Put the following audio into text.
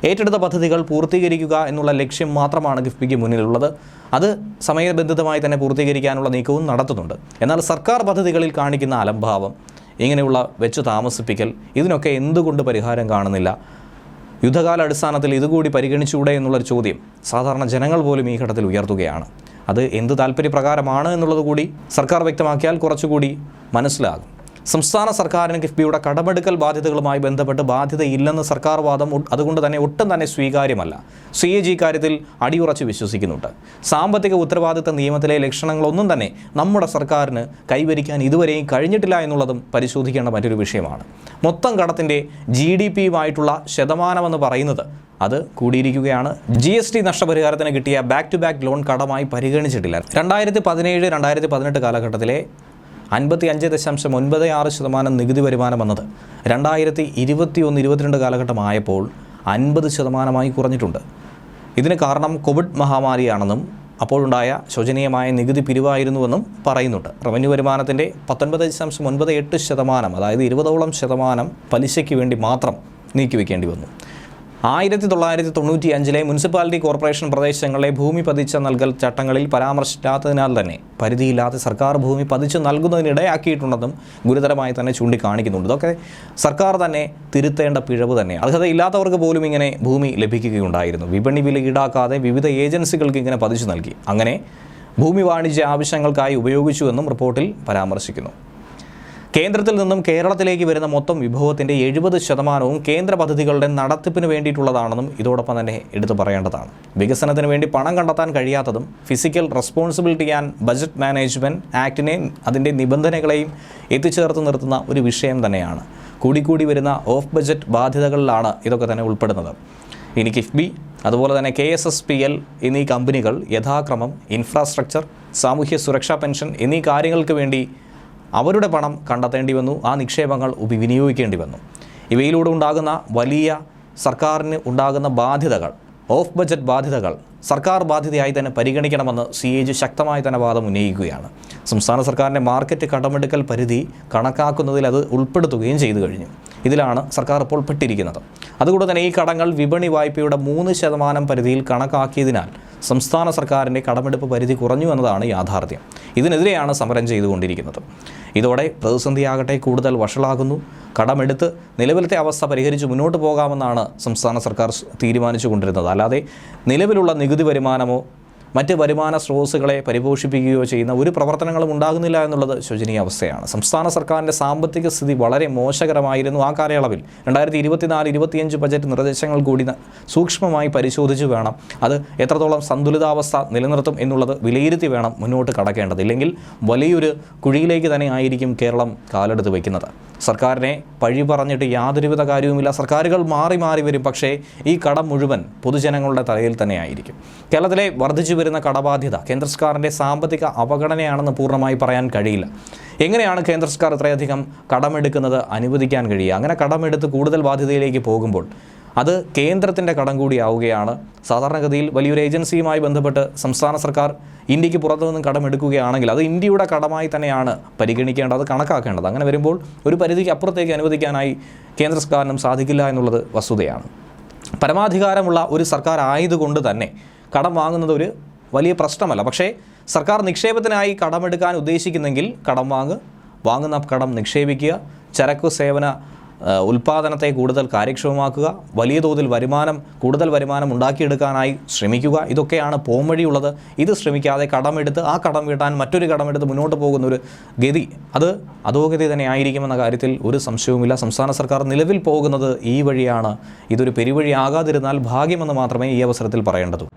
ഏറ്റെടുത്ത പദ്ധതികൾ പൂർത്തീകരിക്കുക എന്നുള്ള ലക്ഷ്യം മാത്രമാണ് കിഫ്ബിക്ക് മുന്നിലുള്ളത്. അത് സമയബന്ധിതമായി തന്നെ പൂർത്തീകരിക്കാനുള്ള നീക്കവും നടത്തുന്നുണ്ട്. എന്നാൽ സർക്കാർ പദ്ധതികളിൽ കാണിക്കുന്ന അലംഭാവം, ഇങ്ങനെയുള്ള വെച്ച് താമസിപ്പിക്കൽ, ഇതിനൊക്കെ എന്തുകൊണ്ട് പരിഹാരം കാണുന്നില്ല? യുദ്ധകാല അടിസ്ഥാനത്തിൽ ഇതുകൂടി പരിഗണിച്ചുകൂടെ എന്നുള്ളൊരു ചോദ്യം സാധാരണ ജനങ്ങൾ പോലും ഈ ഘട്ടത്തിൽ ഉയർത്തുകയാണ്. അത് എന്ത് താല്പര്യപ്രകാരമാണ് എന്നുള്ളത് കൂടി സർക്കാർ വ്യക്തമാക്കിയാൽ കുറച്ചുകൂടി മനസ്സിലാകും. സംസ്ഥാന സർക്കാരിന് കിഫ്ബിയുടെ കടമെടുക്കൽ ബാധ്യതകളുമായി ബന്ധപ്പെട്ട് ബാധ്യതയില്ലെന്ന് സർക്കാർ വാദം അതുകൊണ്ട് തന്നെ ഒട്ടും തന്നെ സ്വീകാര്യമല്ല. CAG കാര്യത്തിൽ അടിയുറച്ച് വിശ്വസിക്കുന്നുണ്ട്. സാമ്പത്തിക ഉത്തരവാദിത്ത നിയമത്തിലെ ലക്ഷണങ്ങളൊന്നും തന്നെ നമ്മുടെ സർക്കാരിന് കൈവരിക്കാൻ ഇതുവരെയും കഴിഞ്ഞിട്ടില്ല എന്നുള്ളതും പരിശോധിക്കേണ്ട മറ്റൊരു വിഷയമാണ്. മൊത്തം കടത്തിൻ്റെ GDP-യുമായിട്ടുള്ള ശതമാനമെന്ന് പറയുന്നത് അത് കൂടിയിരിക്കുകയാണ്. GST നഷ്ടപരിഹാരത്തിന് കിട്ടിയ ബാക്ക് ടു ബാക്ക് ലോൺ കടമായി പരിഗണിച്ചിട്ടില്ല. 2017-2018 കാലഘട്ടത്തിലെ 55.96% നികുതി വരുമാനം വന്നത് 2021-22 കാലഘട്ടമായപ്പോൾ 50% കുറഞ്ഞിട്ടുണ്ട്. ഇതിന് കാരണം കോവിഡ് മഹാമാരിയാണെന്നും അപ്പോഴുണ്ടായ ശോചനീയമായ നികുതി പിരിവായിരുന്നുവെന്നും പറയുന്നുണ്ട്. റവന്യൂ വരുമാനത്തിൻ്റെ 19.98%, അതായത് 20% പലിശയ്ക്ക് വേണ്ടി മാത്രം നീക്കിവെക്കേണ്ടി വന്നു. 1995 മുനിസിപ്പാലിറ്റി കോർപ്പറേഷൻ പ്രദേശങ്ങളിലെ ഭൂമി പതിച്ച് നൽകൽ ചട്ടങ്ങളിൽ പരാമർശിക്കാത്തതിനാൽ തന്നെ പരിധിയില്ലാതെ സർക്കാർ ഭൂമി പതിച്ച് നൽകുന്നതിനിടയാക്കിയിട്ടുണ്ടെന്നും ഗുരുതരമായി തന്നെ ചൂണ്ടിക്കാണിക്കുന്നുണ്ട്. ഇതൊക്കെ സർക്കാർ തന്നെ തിരുത്തേണ്ട പിഴവ് തന്നെയാണ്. അർഹതയില്ലാത്തവർക്ക് പോലും ഇങ്ങനെ ഭൂമി ലഭിക്കുകയുണ്ടായിരുന്നു. വിപണി വില ഈടാക്കാതെ വിവിധ ഏജൻസികൾക്ക് ഇങ്ങനെ പതിച്ചു നൽകി. അങ്ങനെ ഭൂമി വാണിജ്യ ആവശ്യങ്ങൾക്കായി ഉപയോഗിച്ചുവെന്നും റിപ്പോർട്ടിൽ പരാമർശിക്കുന്നു. കേന്ദ്രത്തിൽ നിന്നും കേരളത്തിലേക്ക് വരുന്ന മൊത്തം വിഭവത്തിൻ്റെ 70% കേന്ദ്ര പദ്ധതികളുടെ നടത്തിപ്പിന് വേണ്ടിയിട്ടുള്ളതാണെന്നും ഇതോടൊപ്പം തന്നെ എടുത്തു പറയേണ്ടതാണ്. വികസനത്തിന് വേണ്ടി പണം കണ്ടെത്താൻ കഴിയാത്തതും physical responsibility and budget management ആക്ടിനെ അതിൻ്റെ നിബന്ധനകളെയും എത്തിച്ചേർത്ത് നിർത്തുന്ന ഒരു വിഷയം തന്നെയാണ്. കൂടിക്കൂടി വരുന്ന ഓഫ് ബജറ്റ് ബാധ്യതകളിലാണ് ഇതൊക്കെ തന്നെ ഉൾപ്പെടുന്നത്. ഇനി കിഫ്ബി അതുപോലെ തന്നെ KSSPL എന്നീ കമ്പനികൾ യഥാക്രമം ഇൻഫ്രാസ്ട്രക്ചർ, സാമൂഹ്യ സുരക്ഷാ പെൻഷൻ എന്നീ കാര്യങ്ങൾക്ക് വേണ്ടി അവരുടെ പണം കണ്ടെത്തേണ്ടി വന്നു. ആ നിക്ഷേപങ്ങൾ വിനിയോഗിക്കേണ്ടി വന്നു. ഇവയിലൂടെ ഉണ്ടാകുന്ന വലിയ സർക്കാരിന് ഉണ്ടാകുന്ന ബാധ്യതകൾ, ഓഫ് ബജറ്റ് ബാധ്യതകൾ സർക്കാർ ബാധ്യതയായി തന്നെ പരിഗണിക്കണമെന്ന് CAG ശക്തമായി തന്നെ വാദം ഉന്നയിക്കുകയാണ്. സംസ്ഥാന സർക്കാരിൻ്റെ മാർക്കറ്റ് കടമെടുക്കൽ പരിധി കണക്കാക്കുന്നതിൽ അത് ഉൾപ്പെടുത്തുകയും ചെയ്തു കഴിഞ്ഞു. ഇതിലാണ് സർക്കാർ ഇപ്പോൾ പെട്ടിരിക്കുന്നത്. അതുകൊണ്ട് തന്നെ ഈ കടങ്ങൾ വിപണി വായ്പയുടെ 3% പരിധിയിൽ കണക്കാക്കിയതിനാൽ സംസ്ഥാന സർക്കാരിൻ്റെ കടമെടുപ്പ് പരിധി കുറഞ്ഞു എന്നതാണ് യാഥാർത്ഥ്യം. ഇതിനെതിരെയാണ് സമരം ചെയ്തുകൊണ്ടിരിക്കുന്നത്. ഇതോടെ പ്രതിസന്ധിയാകട്ടെ കൂടുതൽ വഷളാകുന്നു. കടമെടുത്ത് നിലവിലത്തെ അവസ്ഥ പരിഹരിച്ച് മുന്നോട്ട് പോകാമെന്നാണ് സംസ്ഥാന സർക്കാർ തീരുമാനിച്ചു കൊണ്ടിരുന്നത്. അല്ലാതെ നിലവിലുള്ള നികുതി വരുമാനമോ മറ്റ് വരുമാന സ്രോതസ്സുകളെ പരിപോഷിപ്പിക്കുകയോ ചെയ്യുന്ന ഒരു പ്രവർത്തനങ്ങളും ഉണ്ടാകുന്നില്ല എന്നുള്ളത് ശോചനീയ അവസ്ഥയാണ്. സംസ്ഥാന സർക്കാരിൻ്റെ സാമ്പത്തിക സ്ഥിതി വളരെ മോശകരമായിരുന്നു. ആ കാലയളവിൽ 2024-25 ബജറ്റ് നിർദ്ദേശങ്ങൾ കൂടി സൂക്ഷ്മമായി പരിശോധിച്ച് വേണം അത് എത്രത്തോളം സന്തുലിതാവസ്ഥ നിലനിർത്തും എന്നുള്ളത് വിലയിരുത്തി വേണം മുന്നോട്ട് കടക്കേണ്ടത്. ഇല്ലെങ്കിൽ വലിയൊരു കുഴിയിലേക്ക് തന്നെ ആയിരിക്കും കേരളം കാലെടുത്ത് വയ്ക്കുന്നത്. സർക്കാരിനെ പഴി പറഞ്ഞിട്ട് യാതൊരുവിധ കാര്യവുമില്ല. സർക്കാരുകൾ മാറി മാറി വരും, പക്ഷേ ഈ കടം മുഴുവൻ പൊതുജനങ്ങളുടെ തലയിൽ തന്നെ ആയിരിക്കും. കേരളത്തിലെ വർദ്ധിച്ചു വരുന്ന കടബാധ്യത കേന്ദ്ര സർക്കാരിൻ്റെ സാമ്പത്തിക അവഗണനയാണെന്ന് പൂർണ്ണമായി പറയാൻ കഴിയില്ല. എങ്ങനെയാണ് കേന്ദ്ര സർക്കാർ ഇത്രയധികം കടമെടുക്കുന്നത് അനുവദിക്കാൻ കഴിയുക? അങ്ങനെ കടമെടുത്ത് കൂടുതൽ ബാധ്യതയിലേക്ക് പോകുമ്പോൾ അത് കേന്ദ്രത്തിൻ്റെ കടം കൂടിയാവുകയാണ്. സാധാരണഗതിയിൽ വലിയൊരു ഏജൻസിയുമായി ബന്ധപ്പെട്ട് സംസ്ഥാന സർക്കാർ ഇന്ത്യക്ക് പുറത്തു നിന്നും കടമെടുക്കുകയാണെങ്കിൽ അത് ഇന്ത്യയുടെ കടമായി തന്നെയാണ് പരിഗണിക്കേണ്ടത്, കണക്കാക്കേണ്ടത്. അങ്ങനെ വരുമ്പോൾ ഒരു പരിധിക്ക് അപ്പുറത്തേക്ക് അനുവദിക്കാനായി കേന്ദ്ര സർക്കാരിനും സാധിക്കില്ല എന്നുള്ളത് വസ്തുതയാണ്. പരമാധികാരമുള്ള ഒരു സർക്കാർ ആയതുകൊണ്ട് തന്നെ കടം വാങ്ങുന്നത് ഒരു വലിയ പ്രശ്നമല്ല. പക്ഷേ സർക്കാർ നിക്ഷേപത്തിനായി കടമെടുക്കാൻ ഉദ്ദേശിക്കുന്നെങ്കിൽ കടം വാങ്ങുന്ന കടം നിക്ഷേപിക്കുക, ചരക്കു സേവന ഉൽപ്പാദനത്തെ കൂടുതൽ കാര്യക്ഷമമാക്കുക, വലിയ തോതിൽ കൂടുതൽ വരുമാനം ഉണ്ടാക്കിയെടുക്കാനായി ശ്രമിക്കുക. ഇതൊക്കെയാണ് പോംവഴിയുള്ളത്. ഇത് ശ്രമിക്കാതെ കടമെടുത്ത് ആ കടം വീട്ടാൻ മറ്റൊരു കടമെടുത്ത് മുന്നോട്ട് പോകുന്ന ഒരു ഗതി അത് അധോഗതി തന്നെ ആയിരിക്കുമെന്ന കാര്യത്തിൽ ഒരു സംശയവുമില്ല. സംസ്ഥാന സർക്കാർ നിലവിൽ പോകുന്നത് ഈ വഴിയാണ്. ഇതൊരു പെരുവഴിയാകാതിരുന്നാൽ ഭാഗ്യമെന്ന് മാത്രമേ ഈ അവസരത്തിൽ പറയേണ്ടതുള്ളൂ.